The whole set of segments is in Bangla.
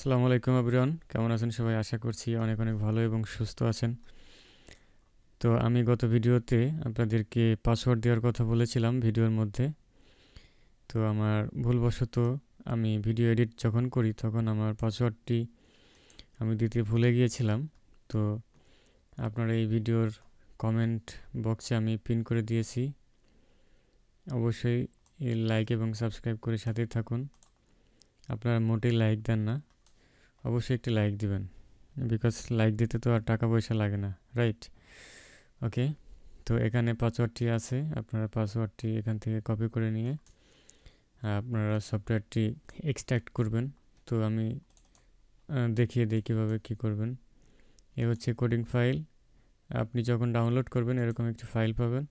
আসসালামু আলাইকুম এভরিওয়ান, কেমন আছেন সবাই? আশা করছি অনেক অনেক ভালো এবং সুস্থ আছেন। তো আমি গত ভিডিওতে আপনাদেরকে পাসওয়ার্ড দেওয়ার কথা বলেছিলাম ভিডিওর মধ্যে। তো আমার ভুলবশত আমি ভিডিও এডিট যখন করি তখন আমার পাসওয়ার্ডটি আমি দিতে ভুলে গিয়েছিলাম। তো আপনারা এই ভিডিওর কমেন্ট বক্সে আমি পিন করে দিয়েছি। অবশ্যই লাইক এবং সাবস্ক্রাইব করে সাথেই থাকুন। আপনারা মোটেই লাইক দেন না, অবশ্যই একটি লাইক দিবেন, বিকজ লাইক দিতে তো আর টাকা পয়সা লাগে না, রাইট? ওকে, তো এখানে পাসওয়ার্ডটি আছে। আপনারা পাসওয়ার্ডটি এখান থেকে কপি করে নিয়ে আপনারা সফটওয়্যারটি এক্সট্র্যাক্ট করবেন। তো আমি দেখিয়ে দিই কীভাবে কী করবেন। এ হচ্ছে কোডিং ফাইল। আপনি যখন ডাউনলোড করবেন এরকম একটি ফাইল পাবেন।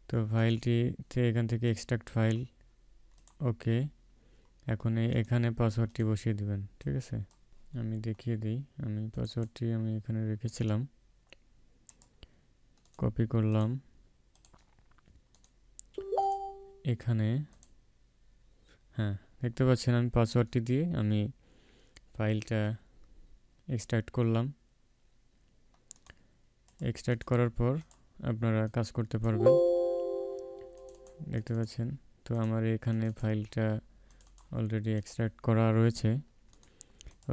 তো ফাইলটিতে এখান থেকে এক্সট্র্যাক্ট ফাইল। ওকে, এখন এখানে পাসওয়ার্ডটি বসিয়ে দিবেন, ঠিক আছে? আমি দেখিয়ে দিই। আমি পাসওয়ার্ডটি এখানে রেখেছিলাম, কপি করলাম এখানে। হ্যাঁ, দেখতে পাচ্ছেন আমি পাসওয়ার্ডটি দিয়ে আমি ফাইলটা এক্সট্রাক্ট করলাম। এক্সট্রাক্ট করার পর আপনারা কাজ করতে পারবেন, দেখতে পাচ্ছেন। তো আমার এখানে ফাইলটা অলরেডি এক্সট্রাক্ট করা রয়েছে।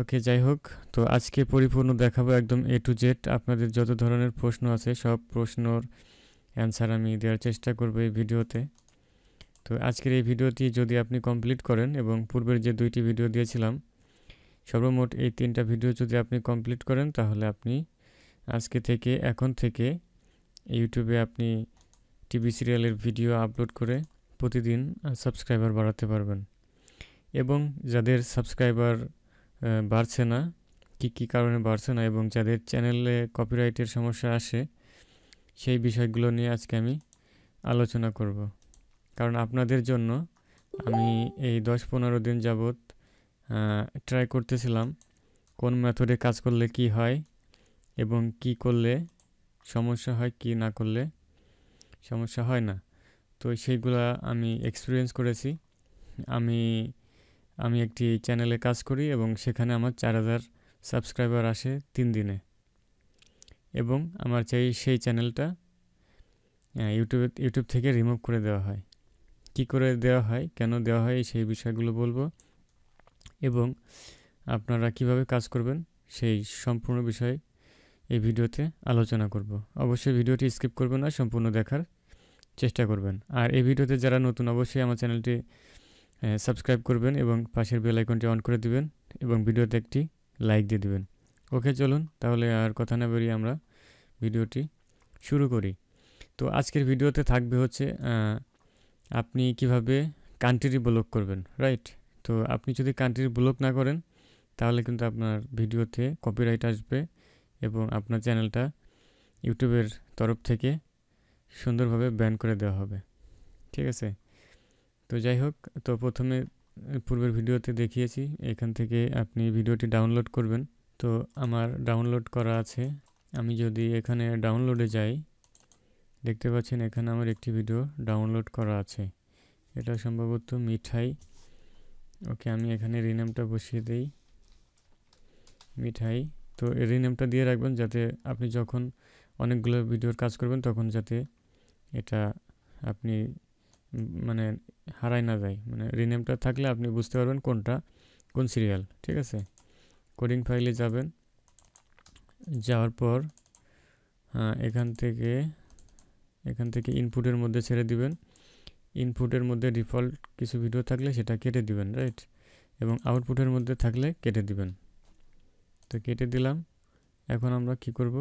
ওকে, যাই হোক, তো আজকে পরিপূর্ণ দেখাবো একদম A to Z। আপনাদের যত ধরনের প্রশ্ন আছে সব প্রশ্নর অ্যান্সার আমি দেওয়ার চেষ্টা করব এই ভিডিওতে। তো আজকের এই ভিডিওটি যদি আপনি কমপ্লিট করেন এবং পূর্বের যে 2টি ভিডিও দিয়েছিলাম সর্বমোট এই 3টা ভিডিও যদি আপনি কমপ্লিট করেন তাহলে আপনি আজকে থেকে এখন থেকে ইউটিউবে আপনি টিভি সিরিয়ালের ভিডিও আপলোড করে প্রতিদিন সাবস্ক্রাইবার বাড়াতে পারবেন। এবং যাদের সাবস্ক্রাইবার বাড়ছে না, কী কারণে বাড়ছে না, এবং যাদের চ্যানেলে কপিরাইটের সমস্যা আসে সেই বিষয়গুলো নিয়ে আজকে আমি আলোচনা করব। কারণ আপনাদের জন্য আমি এই 10-15 দিন যাবৎ ট্রাই করতেছিলাম কোন মেথডে কাজ করলে কি হয় এবং কি করলে সমস্যা হয়, কি না করলে সমস্যা হয় না। তো সেইগুলা আমি এক্সপিরিয়েন্স করেছি। আমি আমি একটি চ্যানেলে কাজ করি এবং সেখানে আমার 4000 সাবস্ক্রাইবার আসে 3 দিনে, এবং আমার সেই চ্যানেলটা ইউটিউব থেকে রিমুভ করে দেওয়া হয়। কি করে দেওয়া হয়, কেন দেওয়া হয়, সেই বিষয়গুলো বলবো, এবং আপনারা কিভাবে কাজ করবেন সেই সম্পূর্ণ বিষয় এই ভিডিওতে আলোচনা করব। অবশ্যই ভিডিওটি স্কিপ করবেন না, সম্পূর্ণ দেখার চেষ্টা করবেন। আর এই ভিডিওতে যারা নতুন অবশ্যই আমার চ্যানেলটি সাবস্ক্রাইব করবেন এবং পাশের বেল আইকনটি অন করে দিবেন এবং ভিডিওতে একটি লাইক দিয়ে দিবেন। ওকে, চলুন তাহলে আর কথা না বেরিয়ে আমরা ভিডিওটি শুরু করি। তো আজকের ভিডিওতে থাকবে হচ্ছে আপনি কিভাবে কান্ট্রি ব্লক করবেন, রাইট? তো আপনি যদি কান্ট্রি ব্লক না করেন তাহলে কিন্তু আপনার ভিডিওতে কপিরাইট আসবে এবং আপনার চ্যানেলটা ইউটিউবের তরফ থেকে সুন্দরভাবে ব্যান করে দেওয়া হবে, ঠিক আছে? তো যাই হোক, তো প্রথমে পূর্বের ভিডিওতে দেখিয়েছি এখান থেকে আপনি ভিডিওটি ডাউনলোড করবেন। তো আমার ডাউনলোড করা আছে। আমি যদি এখানে ডাউনলোডে যাই, দেখতে পাচ্ছেন এখানে আমার একটি ভিডিও ডাউনলোড করা আছে। এটা সম্ভবত মিঠাই। ওকে, আমি এখানে রিনেমটা বসিয়ে দেই মিঠাই। তো এই রিনেমটা দিয়ে রাখবেন যাতে আপনি যখন অনেকগুলো ভিডিওর কাজ করবেন তখন যাতে এটা আপনি মানে হারাই না যায়। মানে রিনেমটা থাকলে আপনি বুঝতে পারবেন কোনটা কোন সিরিয়াল, ঠিক আছে? কোডিং ফাইলে যাবেন, যাওয়ার পর এখান থেকে ইনপুটের মধ্যে ছেড়ে দিবেন। ইনপুটের মধ্যে ডিফল্ট কিছু ভিডিও থাকলে সেটা কেটে দিবেন, রাইট? এবং আউটপুটের মধ্যে থাকলে কেটে দিবেন। তো কেটে দিলাম। এখন আমরা কি করব,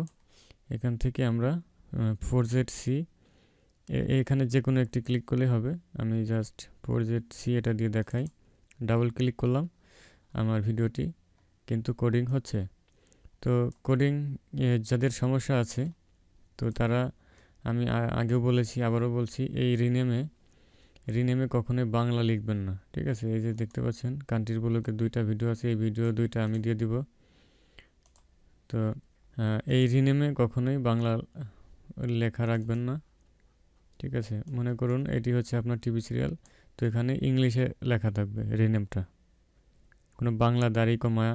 এখান থেকে আমরা 4ZC এখানে যে কোনো একটি ক্লিক করলে হবে। আমি জাস্ট 4ZC এটা দিয়ে দেখাই। ডাবল ক্লিক করলাম, আমার ভিডিওটি কিন্তু কোডিং হচ্ছে। তো কোডিং যাদের সমস্যা আছে তো তারা, আমি আগেও বলেছি আবারও বলছি, এই রিনেমে কখনোই বাংলা লিখবেন না, ঠিক আছে? এই যে দেখতে পাচ্ছেন কান্ট্রির ব্লকের 2টা ভিডিও আছে, এই ভিডিও 2টা আমি দিয়ে দিব। তো এই রিনেমে কখনোই বাংলা লেখা রাখবেন না, ঠিক আছে? মনে করুন এটি হচ্ছে আপনার টিভি সিরিয়াল, তো এখানে ইংলিশে লেখা থাকবে রিনেমটা। কোনো বাংলা দাড়ি কমা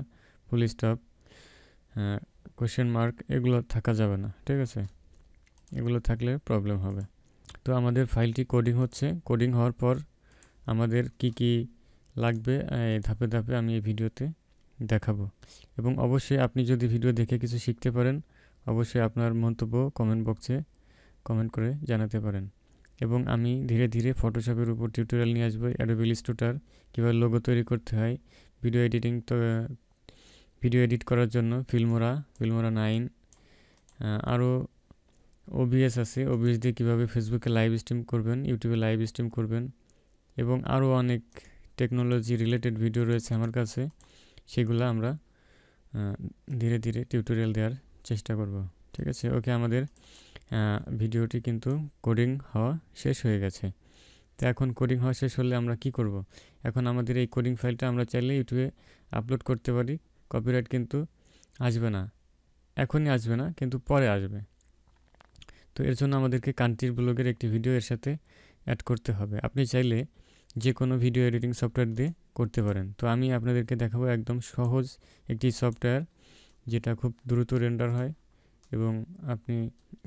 ফুল স্টপ কোশ্চেন মার্ক এগুলো থাকা যাবে না, ঠিক আছে? এগুলো থাকলে প্রবলেম হবে। তো আমাদের ফাইলটি কোডিং হচ্ছে। কোডিং হওয়ার পর আমাদের কি কি লাগবে ধাপে ধাপে আমি এই ভিডিওতে দেখাবো। এবং অবশ্যই আপনি যদি ভিডিও দেখে কিছু শিখতে পারেন, অবশ্যই আপনার মন্তব্য কমেন্ট বক্সে কমেন্ট করে জানাতে পারেন। এবং আমি ধীরে ধীরে ফটোশপের উপর টিউটোরিয়াল নিয়ে আসবো, অ্যাডোবি ইলাস্ট্রেটর কীভাবে লোগো তৈরি করতে হয়, ভিডিও এডিটিং, তো ভিডিও এডিট করার জন্য ফিল্মোরা 9, আরও ওবিএস আছে, ওবিএস দিয়ে কীভাবে ফেসবুকে লাইভ স্ট্রিম করবেন, ইউটিউবে লাইভ স্ট্রিম করবেন, এবং আরও অনেক টেকনোলজি রিলেটেড ভিডিও রয়েছে আমার কাছে। সেগুলো আমরা ধীরে ধীরে টিউটোরিয়াল দেওয়ার চেষ্টা করব, ঠিক আছে? ওকে, আমাদের ভিডিওটি কিন্তু কোডিং হওয়া শেষ হয়ে গেছে। তো এখন কোডিং হওয়া শেষ হলে আমরা কি করব? এখন আমাদের এই কোডিং ফাইলটা আমরা চাইলে ইউটিউবে আপলোড করতে পারি। কপিরাইট কিন্তু আসবে না, এখনই আসবে না, কিন্তু পরে আসবে। তো এর জন্য আমাদেরকে কান্ট্রির ব্লগের একটি ভিডিও এর সাথে অ্যাড করতে হবে। আপনি চাইলে যে কোনো ভিডিও এডিটিং সফটওয়্যার দিয়ে করতে পারেন। তো আমি আপনাদেরকে দেখাবো একদম সহজ একটি সফটওয়্যার, যেটা খুব দ্রুত রেন্ডার হয় এবং আপনি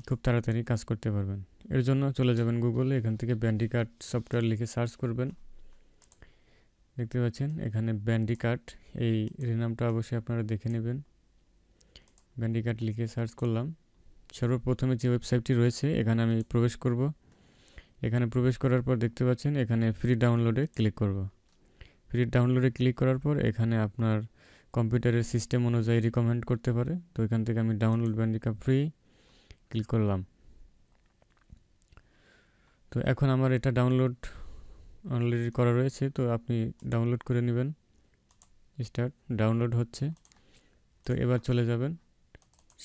খুব তাড়াতাড়ি কাজ করতে পারবেন। এর জন্য চলে যাবেন গুগলে, এখান থেকে ব্যান্ডিকাট সফটওয়্যার লিখে সার্চ করবেন। দেখতে পাচ্ছেন এখানে ব্যান্ডিকাট, এই নামটা অবশ্যই আপনারা দেখে নেবেন। ব্যান্ডিকাট লিখে সার্চ করলাম। সর্বপ্রথমে যে ওয়েবসাইটটি রয়েছে এখানে আমি প্রবেশ করব। এখানে প্রবেশ করার পর দেখতে পাচ্ছেন এখানে ফ্রি ডাউনলোডে ক্লিক করব। ফ্রি ডাউনলোডে ক্লিক করার পর এখানে আপনার কম্পিউটারের সিস্টেম অনুযায়ী রিকমেন্ড করতে পারে। তো এখান থেকে আমি ডাউনলোড ব্যান্ডিকাট ফ্রি ক্লিক করলাম। তো এখন আমার এটা ডাউনলোড অলরেডি করা রয়েছে, তো আপনি ডাউনলোড করে নেবেন। স্টার্ট, ডাউনলোড হচ্ছে। তো এবার চলে যাবেন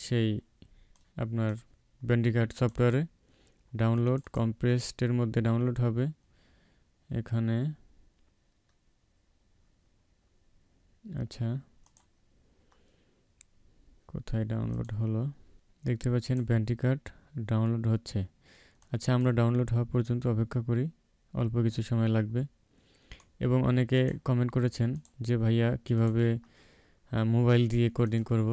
সেই আপনার ব্যান্ডিকাট সফটওয়্যারে। ডাউনলোড কম্প্রেসডের মধ্যে ডাউনলোড হবে। এখানে আচ্ছা, কোথায় ডাউনলোড হলো? দেখতে পাচ্ছেন ব্যান্ডিকাট ডাউনলোড হচ্ছে। আচ্ছা, আমরা ডাউনলোড হওয়া পর্যন্ত অপেক্ষা করি, অল্প কিছু সময় লাগবে। এবং অনেকে কমেন্ট করেছেন যে ভাইয়া কিভাবে মোবাইল দিয়ে কোডিং করব।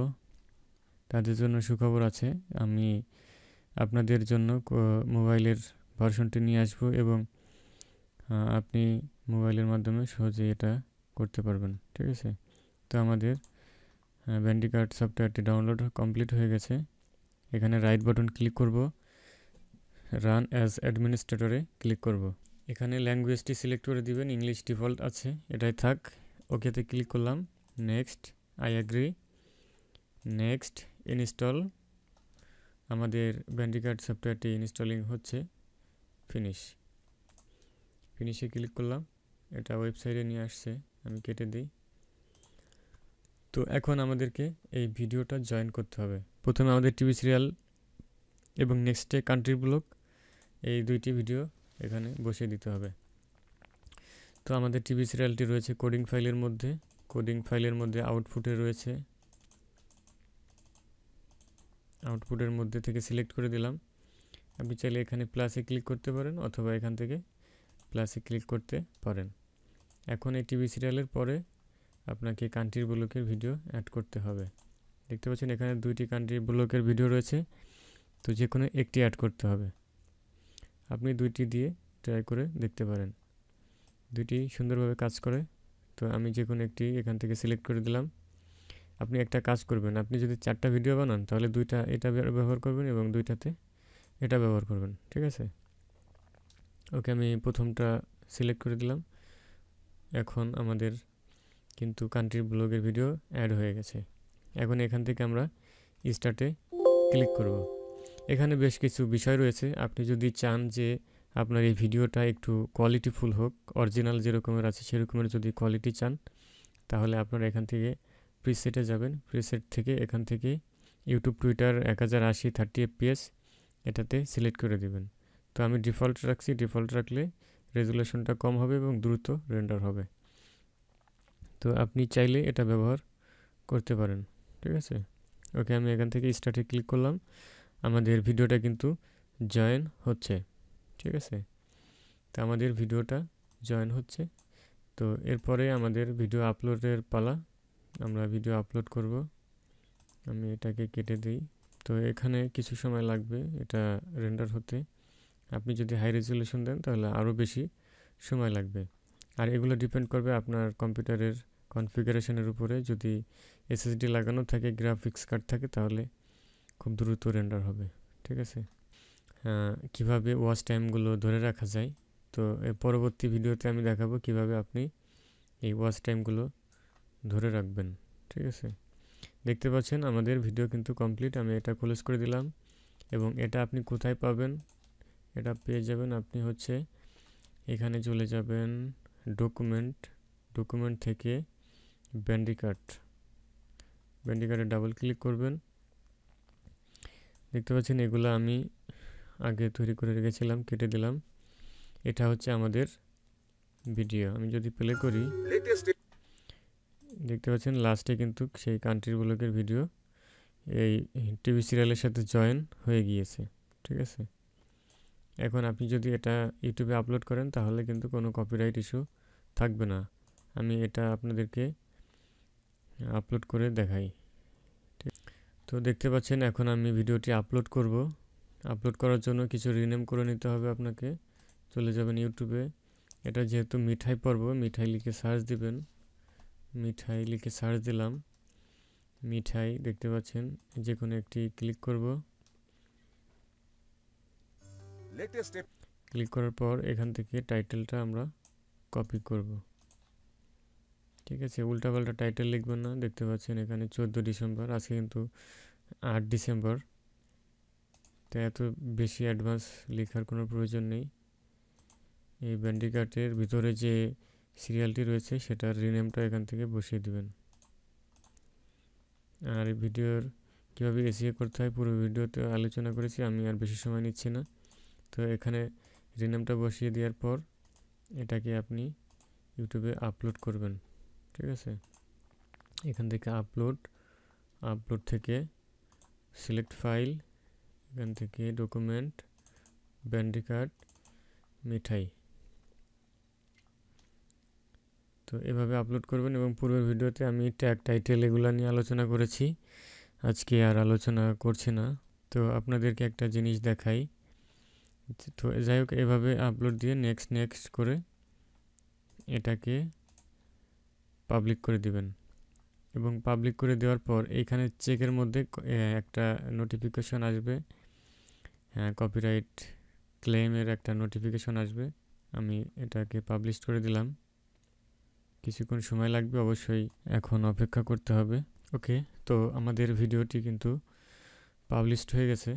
তাদের জন্য সুখবর আছে, আমি আপনাদের জন্য মোবাইলের ভার্সনটি নিয়ে আসবো এবং আপনি মোবাইলের মাধ্যমে সহজে এটা করতে পারবেন, ঠিক আছে? তো আমাদের ব্যান্ডিকাট সফটওয়্যারটি ডাউনলোড কমপ্লিট হয়ে গেছে। এখানে রাইট বাটন ক্লিক করব, রান অ্যাজ অ্যাডমিনিস্ট্রেটরে ক্লিক করব। এখানে ল্যাঙ্গুয়েজটি সিলেক্ট করে দিবেন, ইংলিশ ডিফল্ট আছে, এটাই থাক। ওকেতে ক্লিক করলাম। Next, I agree, next, install. আমাদের ব্যান্ডিকাট সফটওয়্যারটি ইনস্টলিং হচ্ছে। ফিনিশে ক্লিক করলাম। এটা ওয়েবসাইটে নিয়ে আসছে, আমি কেটে দিই। তো এখন আমাদেরকে এই ভিডিওটা জয়েন করতে হবে। প্রথমে আমাদের টিভি সিরিয়াল এবং নেক্সটে কান্ট্রি ব্লগ, এই দুইটি ভিডিও এখানে বসিয়ে দিতে হবে। তো আমাদের টিভি সিরিয়ালটি রয়েছে কোডিং ফাইলের মধ্যে। কোডিং ফাইলের মধ্যে আউটপুটে রয়েছে, আউটপুটের মধ্যে থেকে সিলেক্ট করে দিলাম। আপনি চাইলে এখানে প্লাসে ক্লিক করতে পারেন অথবা এখান থেকে প্লাসে ক্লিক করতে পারেন। এখন এই টিভি সিরিয়ালের পরে আপনাকে কান্ট্রি ব্লকের ভিডিও অ্যাড করতে হবে। দেখতে পাচ্ছেন এখানে দুইটি কান্ট্রি ব্লকের ভিডিও রয়েছে, তো যে কোনো একটি অ্যাড করতে হবে। আপনি দুইটি দিয়ে ট্রাই করে দেখতে পারেন, দুইটি সুন্দরভাবে কাজ করে। তো আমি যে কোনো একটি এখান থেকে সিলেক্ট করে দিলাম। আপনি একটা কাজ করবেন, আপনি যদি 4টা ভিডিও বানান তাহলে 2টা এটা ব্যবহার করবেন এবং 2টাতে এটা ব্যবহার করবেন, ঠিক আছে? ওকে, আমি প্রথমটা সিলেক্ট করে দিলাম। এখন আমাদের কিন্তু কান্ট্রি ব্লগের ভিডিও অ্যাড হয়ে গেছে। এখন এখান থেকে আমরা স্টার্টে ক্লিক করব। এখানে বেশ কিছু বিষয় রয়েছে। আপনি যদি চান যে আপনার এই ভিডিওটা একটু কোয়ালিটিফুল হোক, অরিজিনাল যেরকমের আছে সেরকমের যদি কোয়ালিটি চান, তাহলে আপনারা এখান থেকে প্রিসেটে যাবেন। প্রিসেট থেকে এখান থেকে ইউটিউব টুইটার 1080 30 fps এটাতে সিলেক্ট করে দিবেন। তো আমি ডিফল্ট রাখছি, ডিফল্ট রাখলে রেজুলেশনটা কম হবে এবং দ্রুত রেন্ডার হবে। তো আপনি চাইলে এটা ব্যবহার করতে পারেন, ঠিক আছে? ওকে, আমি এখান থেকে স্টার্টে ক্লিক করলাম। আমাদের ভিডিওটা কিন্তু জয়েন হচ্ছে, ঠিক আছে? তো আমাদের ভিডিওটা জয়েন হচ্ছে। তো এরপরে আমাদের ভিডিও আপলোডের পালা। আমরা ভিডিও আপলোড করব। আমি এটাকে কেটে দিই। তো এখানে কিছু সময় লাগবে এটা রেন্ডার হতে। আপনি যদি হাই রেজুলেশন দেন তাহলে আরও বেশি সময় লাগবে। আর এগুলো ডিপেন্ড করবে আপনার কম্পিউটারের কনফিগারেশনের উপরে। যদি এসএসডি লাগানো থাকে, গ্রাফিক্স কার্ড থাকে, তাহলে খুব দ্রুত রেন্ডার হবে। ঠিক আছে। কিভাবে ওয়াচ টাইমগুলো ধরে রাখা যায়, তো এর পরবর্তী ভিডিওতে আমি দেখাবো কিভাবে আপনি এই ওয়াচ টাইমগুলো ধরে রাখবেন। ঠিক আছে। দেখতে পাচ্ছেন আমাদের ভিডিও কিন্তু কমপ্লিট। আমি এটা ক্লোজ করে দিলাম। এবং এটা আপনি কোথায় পাবেন? এটা পেয়ে যাবেন আপনি হচ্ছে এখানে চলে যাবেন ডকুমেন্ট থেকে ব্যান্ডিকার্টে ডাবল ক্লিক করবেন। দেখতে পাচ্ছেন এগুলো আমি আগে তৈরি করে রেখেছিলাম, কেটে দিলাম। এটা হচ্ছে আমাদের ভিডিও। আমি যদি প্লে করি, দেখতে পাচ্ছেন লাস্টে কিন্তু সেই কান্ট্রি ব্লকের ভিডিও এই টিভি সিরিয়ালের সাথে জয়েন হয়ে গিয়েছে। ঠিক আছে। এখন আপনি যদি এটা ইউটিউবে আপলোড করেন তাহলে কিন্তু কোনো কপিরাইট ইস্যু থাকবে না। আমি এটা আপনাদেরকে আপলোড করে দেখাই। ঠিক। তো দেখতে পাচ্ছেন এখন আমি ভিডিওটি আপলোড করব। আপলোড করার জন্য কিছু রিনেম করে নিতে হবে আপনাকে। চলে যাবেন ইউটিউবে। এটা যেহেতু মিঠাই পর্ব, মিঠাই লিখে সার্চ দিবেন। মিঠাই লিখে সার্চ দিলাম। মিঠাই দেখতে পাচ্ছেন, যে কোনো একটি ক্লিক করব। ক্লিক করার পর এখান থেকে টাইটেলটা আমরা কপি করব। ঠিক আছে। উল্টাপাল্টা টাইটেল লিখবেন না। দেখতে পাচ্ছেন এখানে 14 ডিসেম্বর, আজকে কিন্তু 8 ডিসেম্বর। তো এত বেশি অ্যাডভান্স লেখার কোনো প্রয়োজন নেই। এই ব্যান্ডিকাটের ভিতরে যে সিরিয়ালটি রয়েছে সেটার রিনেমটা এখান থেকে বসিয়ে দিবেন। আর ভিডিওর কীভাবে এসিও করতে হয় পুরো ভিডিওতে আলোচনা করেছি, আমি আর বেশি সময় নিচ্ছি না। তো এখানে রিনেমটা বসিয়ে দেওয়ার পর এটাকে আপনি ইউটিউবে আপলোড করবেন। ঠিক আছে। এখান থেকে আপলোড থেকে সিলেক্ট ফাইল, এখান থেকে ডকুমেন্ট, ব্যান্ডিকাট, মিঠাই। তো এভাবে আপলোড করবেন। এবং পূর্বের ভিডিওতে আমি ট্যাগ টাইটেল এগুলো নিয়ে আলোচনা করেছি, আজকে আর আলোচনা করছি না। তো আপনাদেরকে একটা জিনিস দেখাই। তো যাই হোক, এভাবে আপলোড দিয়ে নেক্সট করে এটাকে পাবলিক করে দিবেন। এবং পাবলিক করে দেওয়ার পর এইখানে চেকের মধ্যে একটা নোটিফিকেশন আসবে। হ্যাঁ, কপিরাইট ক্লেমের একটা নোটিফিকেশন আসবে। আমি এটাকে পাবলিশ করে দিলাম। কিছুক্ষণ সময় লাগবে, অবশ্যই এখন অপেক্ষা করতে হবে। ওকে, তো আমাদের ভিডিওটি কিন্তু পাবলিশড হয়ে গেছে।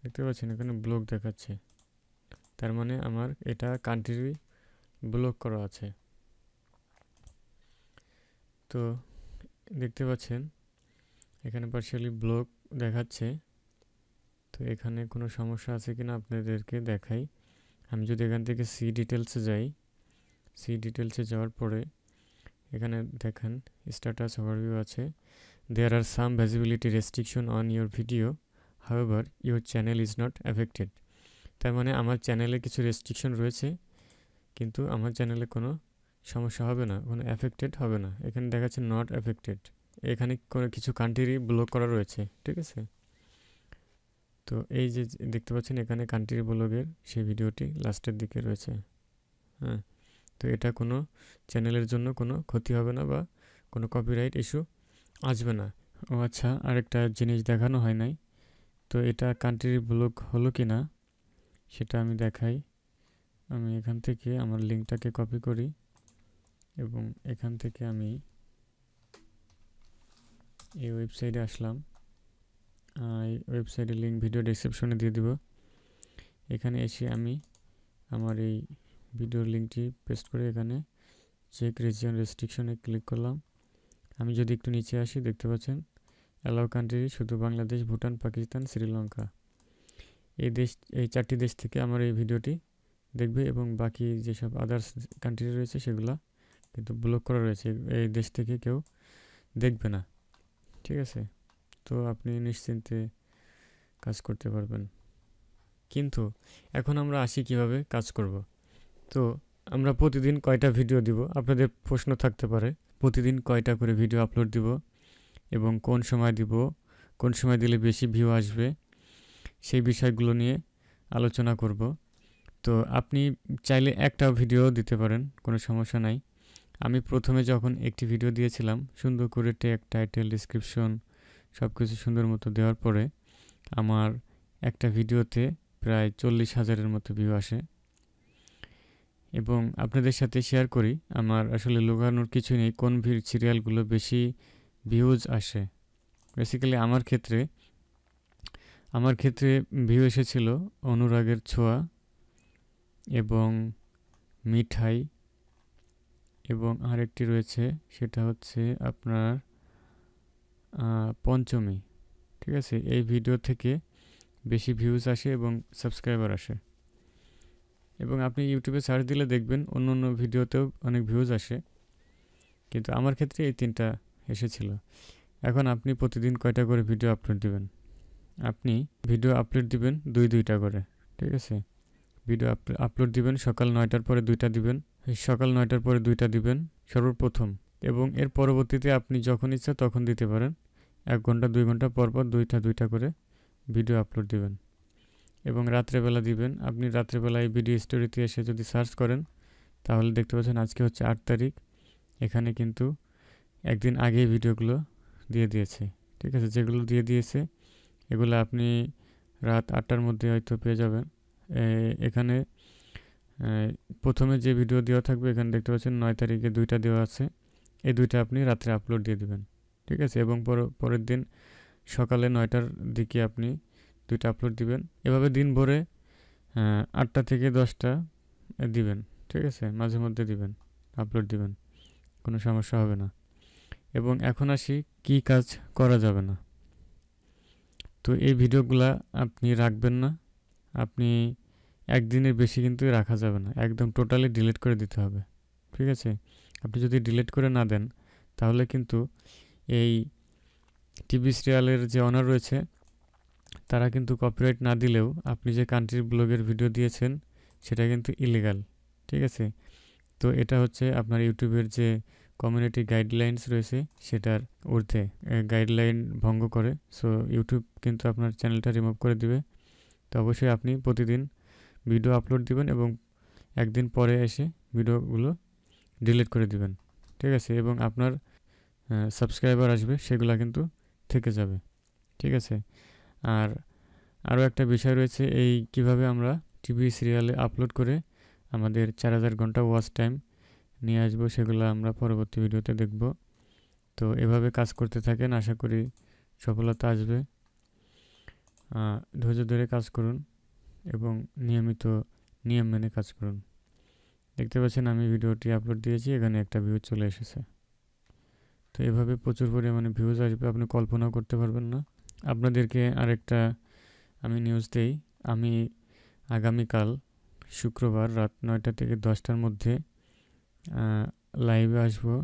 দেখতে পাচ্ছেন এখানে ব্লক দেখাচ্ছে, তার মানে আমার এটা কান্ট্রি ব্লক করা আছে। তো দেখতে পাচ্ছেন এখানে পার্শিয়ালি ব্লক দেখাচ্ছে। তো এখানে কোনো সমস্যা আছে কিনা আপনাদেরকে দেখাই। আমি যদি এখান থেকে সি ডিটেলসে যাওয়ার পরে এখানে দেখেন স্ট্যাটাস ওভারভিউ আছে। There are some visibility restriction on your video, however your channel is not affected. তার মানে আমার চ্যানেলে কিছু রেস্ট্রিকশন রয়েছে, কিন্তু আমার চ্যানেলে কোনো সমস্যা হবে না, কোনো এফেক্টেড হবে না। এখানে দেখাচ্ছে নট এফেক্টেড। এখানে কোনো কিছু কান্ট্রি ব্লক করা রয়েছে। ঠিক আছে। তো এই যে দেখতে পাচ্ছেন এখানে কান্ট্রি ব্লগের সেই ভিডিওটি লাস্টের দিকে রয়েছে। হ্যাঁ, তো এটা কোনো চ্যানেলের জন্য কোনো ক্ষতি হবে না বা কোনো কপিরাইট ইস্যু আসবে না। ও আচ্ছা, আরেকটা জিনিস দেখানো হয় নাই। তো এটা কান্ট্রি ব্লক হলো কি না সেটা আমি দেখাই। আমি এখান থেকে আমার লিঙ্কটাকে কপি করি এবং এখান থেকে আমি এই ওয়েবসাইটে আসলাম। এই ওয়েবসাইটের লিঙ্ক ভিডিও ডেসক্রিপশনে দিয়ে দিব। এখানে এসে আমি আমার এই ভিডিওর লিঙ্কটি পেস্ট করে এখানে চেক রিজিয়ন রেস্ট্রিকশনে ক্লিক করলাম। আমি যদি একটু নিচে আসি, দেখতে পাচ্ছেন অ্যালাউ কান্ট্রি শুধু বাংলাদেশ, ভুটান, পাকিস্তান, শ্রীলঙ্কা। এই 4টি দেশ থেকে আমার এই ভিডিওটি দেখবে এবং বাকি যেসব আদার্স কান্ট্রি রয়েছে সেগুলো কিন্তু ব্লক করা রয়েছে। এই দেশ থেকে কেউ দেখবে না। ঠিক আছে। তো আপনি নিশ্চিন্তে কাজ করতে পারবেন। কিন্তু এখন আমরা আসি কিভাবে কাজ করব। তো আমরা প্রতিদিন কয়টা ভিডিও দিব, আপনাদের প্রশ্ন থাকতে পারে প্রতিদিন কয়টা করে ভিডিও আপলোড দিব এবং কোন সময় দিব, কোন সময় দিলে বেশি ভিউ আসবে, সেই বিষয়গুলো নিয়ে আলোচনা করব। তো আপনি চাইলে একটা ভিডিও দিতে পারেন, কোনো সমস্যা নাই। আমি প্রথমে যখন একটি ভিডিও দিয়েছিলাম সুন্দর করে ট্যাগ, টাইটেল, ডিসক্রিপশন সব কিছু সুন্দর মতো দেওয়ার পরে আমার একটা ভিডিওতে প্রায় 40,000-এর মতো ভিউ আসে। এবং আপনাদের সাথে শেয়ার করি, আমার আসলে লুকানোর কিছু নেই কোন সিরিয়ালগুলো বেশি ভিউজ আসে। বেসিক্যালি আমার ক্ষেত্রে ভিউ এসেছিল অনুরাগের ছোঁয়া এবং মিঠাই, এবং আরেকটি রয়েছে সেটা হচ্ছে আপনার পঞ্চমী। ঠিক আছে, এই ভিডিও থেকে বেশি ভিউজ আসে এবং সাবস্ক্রাইবার আসে। এবং আপনি ইউটিউবে সার্চ দিলে দেখবেন অন্য অন্য ভিডিওতেও অনেক ভিউজ আসে, কিন্তু আমার ক্ষেত্রে এই 3টা এসেছিল। এখন আপনি প্রতিদিন কয়টা করে ভিডিও আপলোড দিবেন? আপনি ভিডিও আপলোড দিবেন 2টা করে। ঠিক আছে, ভিডিও আপলোড দিবেন সকাল 9টার পরে 2টা দিবেন, সকাল 9টার পরে 2টা দিবেন সর্বপ্রথম, এবং এর পরবর্তীতে আপনি যখন ইচ্ছা তখন দিতে পারেন। 1 ঘন্টা 2 ঘন্টা পর পর 2টা করে ভিডিও আপলোড দিবেন এবং রাত্রেবেলা দিবেন। আপনি রাত্রেবেলা এই ভিডিও স্টোরিতে এসে যদি সার্চ করেন তাহলে দেখতে পাচ্ছেন আজকে হচ্ছে 8 তারিখ, এখানে কিন্তু একদিন আগে ভিডিওগুলো দিয়ে দিয়েছে। ঠিক আছে, যেগুলো দিয়ে দিয়েছে এগুলো আপনি রাত 8টার মধ্যে হয়তো পেয়ে যাবেন। এখানে প্রথমে যে ভিডিও দেওয়া থাকবে এখানে দেখতে পাচ্ছেন 9 তারিখে 2টা দেওয়া আছে, এই 2টা আপনি রাত্রে আপলোড দিয়ে দিবেন। ঠিক আছে, এবং পরের দিন সকালে 9টার দিকে আপনি 2টা আপলোড দিবেন। এভাবে দিন ভরে 8টা থেকে 10টা দিবেন। ঠিক আছে, মাঝে মধ্যে দিবেন, আপলোড দিবেন, কোনো সমস্যা হবে না। এবং এখন আসি কি কাজ করা যাবে না। তো এই ভিডিওগুলা আপনি রাখবেন না, আপনি একদিনের বেশি কিন্তু রাখা যাবে না, একদম টোটালি ডিলিট করে দিতে হবে। ঠিক আছে, আপনি যদি ডিলিট করে না দেন তাহলে কিন্তু এই টিভি সিরিয়ালের যে অনার রয়েছে তারা কিন্তু কপিরাইট না দিলেও আপনি যে কান্ট্রি ব্লগের ভিডিও দিয়েছেন সেটা কিন্তু ইলিগাল। ঠিক আছে, তো এটা হচ্ছে আপনার ইউটিউবের যে কমিউনিটি গাইডলাইন্স রয়েছে সেটার ঊর্ধ্বে গাইডলাইন ভঙ্গ করে। সো ইউটিউব কিন্তু আপনার চ্যানেলটা রিমুভ করে দিবে। তো অবশ্যই আপনি প্রতিদিন ভিডিও আপলোড দিবেন এবং একদিন পরে এসে ভিডিওগুলো ডিলিট করে দিবেন। ঠিক আছে, এবং আপনার সাবস্ক্রাইবার আসবে সেগুলো কিন্তু থেকে যাবে। ঠিক আছে, আর আরও একটা বিষয় রয়েছে, এই কিভাবে আমরা টিভি সিরিয়ালে আপলোড করে আমাদের 4000 ঘন্টা ওয়াচ টাইম নিয়ে আসবো সেগুলো আমরা পরবর্তী ভিডিওতে দেখব। তো এভাবে কাজ করতে থাকেন, আশা করি সফলতা আসবে। ধৈর্য ধরে কাজ করুন এবং নিয়ম মেনে কাজ করুন। দেখতে পাচ্ছেন আমি ভিডিওটি আপলোড দিয়েছি, এখানে একটা ভিউ চলে এসেছে। তো এভাবে প্রচুর পরিমাণে ভিউজ আসবে, আপনি কল্পনাও করতে পারবেন না। আপনাদেরকে আরেকটা আমি নিউজ দেই, আমি আগামীকাল শুক্রবার রাত 9টা থেকে 10টার মধ্যে লাইভে আসবো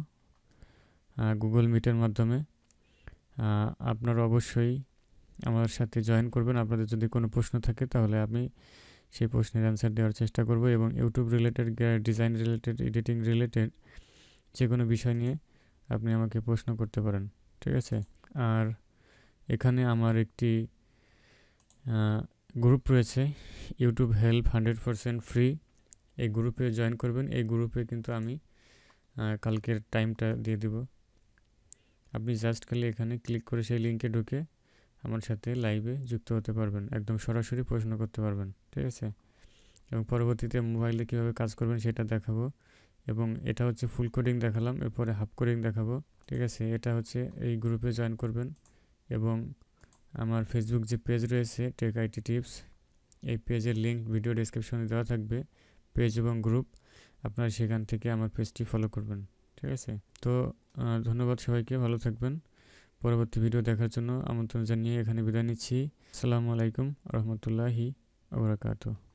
গুগল মিটের মাধ্যমে। আপনারা অবশ্যই আমার সাথে জয়েন করবেন। আপনাদের যদি কোনো প্রশ্ন থাকে তাহলে আমি সেই প্রশ্নের অ্যান্সার দেওয়ার চেষ্টা করব, এবং YouTube related, design related, editing related যে কোনো বিষয় নিয়ে আপনি আমাকে প্রশ্ন করতে পারেন। ঠিক আছে, আর এখানে আমার একটি গ্রুপ রয়েছে, ইউটিউব হেল্প 100% ফ্রি। এই গ্রুপে জয়েন করবেন। এই গ্রুপে কিন্তু আমি কালকের টাইমটা দিয়ে দিব। আপনি জাস্ট খালি এখানে ক্লিক করে সেই লিঙ্কে ঢুকে আমার সাথে লাইভে যুক্ত হতে পারবেন, একদম সরাসরি প্রশ্ন করতে পারবেন। ঠিক আছে, এবং পরবর্তীতে মোবাইলে কীভাবে কাজ করবেন সেটা দেখাবো। এবং এটা হচ্ছে ফুল কোডিং দেখালাম, এরপরে হাফ কোডিং দেখাবো। ঠিক আছে, এটা হচ্ছে এই গ্রুপে জয়েন করবেন। এবং আমার ফেসবুক যে পেজ রয়েছে টেক আইটি টিপস, এই পেজের লিঙ্ক ভিডিও ডেসক্রিপশনে দেওয়া থাকবে, পেজ এবং গ্রুপ। আপনারা সেখান থেকে আমার পেজটি ফলো করবেন। ঠিক আছে, তো ধন্যবাদ সবাইকে, ভালো থাকবেন। পরবর্তী ভিডিও দেখার জন্য আমন্ত্রণ জানিয়ে এখানে বিদায় নিচ্ছি। আসসালামু আলাইকুম রহমতুল্লাহি ওয়া বারাকাতুহু।